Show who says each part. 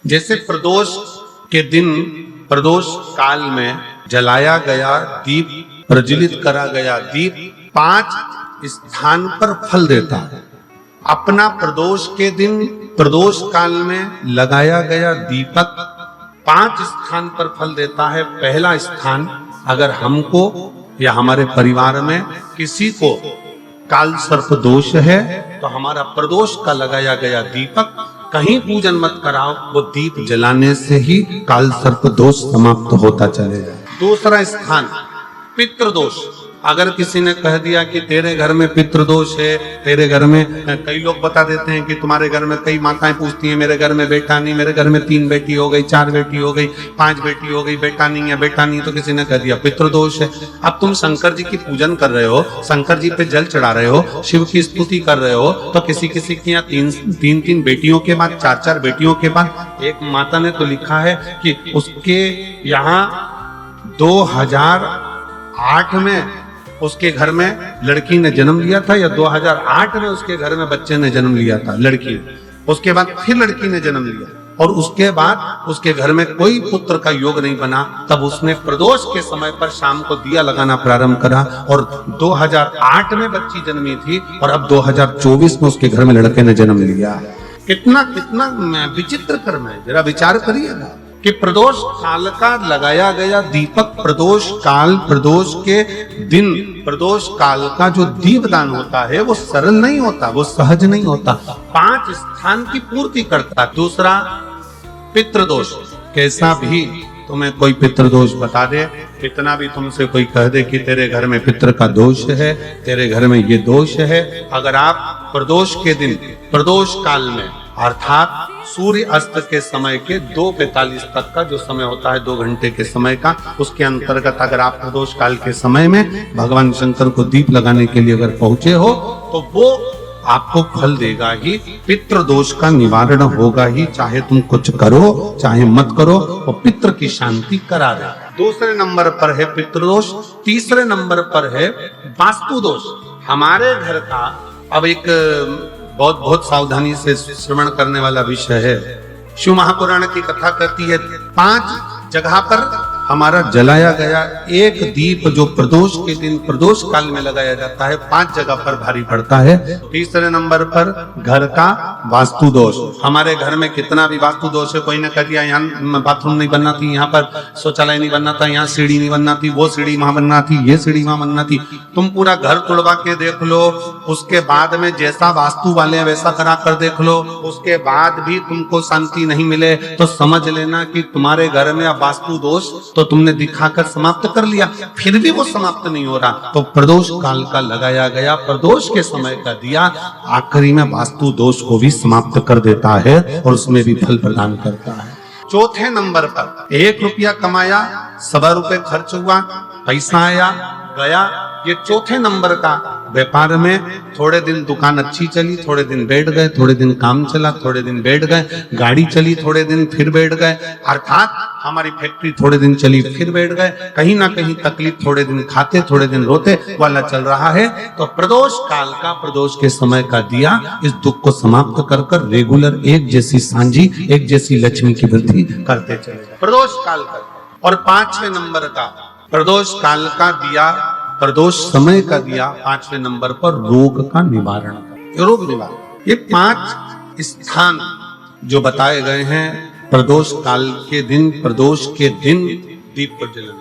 Speaker 1: जैसे प्रदोष के दिन प्रदोष काल में जलाया गया दीप, प्रज्वलित करा गया दीप 5 स्थान पर फल देता है। अपना प्रदोष के दिन प्रदोष काल में लगाया गया दीपक 5 स्थान पर फल देता है। पहला स्थान, अगर हमको या हमारे परिवार में किसी को काल सर्प दोष है तो हमारा प्रदोष का लगाया गया दीपक कहीं पूजन मत कराओ, वो दीप जलाने से ही काल सर्प दोष समाप्त होता चलेगा। दूसरा स्थान, पितृदोष। अगर किसी ने कह दिया कि तेरे घर में पितृदोष है, तेरे घर में, कई लोग बता देते हैं कि तुम्हारे घर में, कई माताएं पूछती हैं मेरे घर में बेटा नहीं, मेरे घर में 3 बेटी हो गई, 4 बेटी हो गई, 5 बेटी हो गई, बेटा नहीं है, बेटा नहीं, तो किसी ने कह दिया पितृदोष है। अब तुम शंकर जी की पूजन कर रहे हो, शंकर जी पे जल चढ़ा रहे हो, शिव की स्तुति कर रहे हो, तो किसी किसी की यहाँ 3 बेटियों के बाद, 4 बेटियों के बाद, एक माता ने तो लिखा है कि उसके यहाँ 2008 में उसके घर में लड़की ने जन्म लिया था, या 2008 में उसके घर में बच्चे ने जन्म लिया था, लड़की। उसके बाद फिर लड़की ने जन्म लिया और उसके बाद उसके घर में कोई पुत्र का योग नहीं बना। तब उसने प्रदोष के समय पर शाम को दिया लगाना प्रारंभ करा और 2008 में बच्ची जन्मी थी और अब 2024 में उसके घर में लड़के ने जन्म लिया। कितना कितना विचित्र कर्म है, जरा विचार करिएगा कि प्रदोष काल का लगाया गया दीपक, प्रदोष काल, प्रदोष के दिन, प्रदोष काल का जो दीपदान होता है वो सरल नहीं होता, वो सहज नहीं होता, 5 स्थान की पूर्ति करता। दूसरा, पितृदोष। कैसा भी तुम्हें कोई पितृदोष बता दे, कितना भी तुमसे कोई कह दे कि तेरे घर में पितृ का दोष है, तेरे घर में ये दोष है, अगर आप प्रदोष के दिन, प्रदोष काल में, अर्थात सूर्य अस्त के समय के 2:45 तक का जो समय होता है, 2 घंटे के समय का, उसके अंतर्गत अगर आप प्रदोष काल के समय में भगवान शंकर को दीप लगाने के लिए अगर पहुंचे हो तो वो आपको फल देगा ही, पितृदोष का निवारण होगा ही, चाहे तुम कुछ करो चाहे मत करो, वो पितृ की शांति करा दे। दूसरे नंबर पर है पितृदोष। तीसरे नंबर पर है वास्तु दोष। हमारे घर का अब एक बहुत सावधानी से श्रवण करने वाला विषय है। शिव महापुराण की कथा कहती है 5 जगह पर हमारा जलाया गया एक दीप जो प्रदोष के दिन प्रदोष काल में लगाया जाता है, 5 जगह पर भारी पड़ता है। तीसरे नंबर पर घर का वास्तु दोष। हमारे घर में कितना भी वास्तु दोष है, कोई ने कह दिया यहाँ बाथरूम नहीं बनना थी, यहाँ पर शौचालय नहीं बनना था, यहाँ सीढ़ी नहीं बनना थी, वो सीढ़ी वहां बनना थी, ये सीढ़ी वहां बनना थी, तुम पूरा घर तुड़वा के देख लो, उसके बाद में जैसा वास्तु वाले वैसा करा कर देख लो, उसके बाद भी तुमको शांति नहीं मिले तो समझ लेना कि तुम्हारे घर में अब वास्तु दोष तो तुमने दिखाकर समाप्त कर लिया, फिर भी वो समाप्त नहीं हो रहा, तो प्रदोष काल का लगाया गया प्रदोष के समय का दिया आखिरी में वास्तु दोष को भी समाप्त कर देता है और उसमें भी फल प्रदान करता है। चौथे नंबर पर 1 रुपया कमाया, 1.25 रुपए खर्च हुआ, पैसा आया गया, ये चौथे नंबर का व्यापार में थोड़े दिन दुकान अच्छी चली, थोड़े दिन बैठ गए, थोड़े दिन काम चला, थोड़े दिन बैठ गए, गाड़ी चली थोड़े दिन फिर बैठ गए, अर्थात हमारी फैक्ट्री थोड़े दिन चली फिर बैठ गए, कहीं ना कहीं तकलीफ, थोड़े दिन खाते थोड़े दिन रोते वाला चल रहा है। तो प्रदोष काल का, प्रदोष के समय का दिया इस दुख को समाप्त कर कर रेगुलर एक जैसी सांझी, एक जैसी लक्ष्मी की वृद्धि करते चले प्रदोष काल का। और 5वें नंबर का प्रदोष काल का दिया, प्रदोष समय का दिया 5वें नंबर पर रोग का निवारण, रोग निवारण। ये 5 स्थान जो बताए गए हैं प्रदोष काल के दिन, प्रदोष के दिन दीप प्रज्वलन।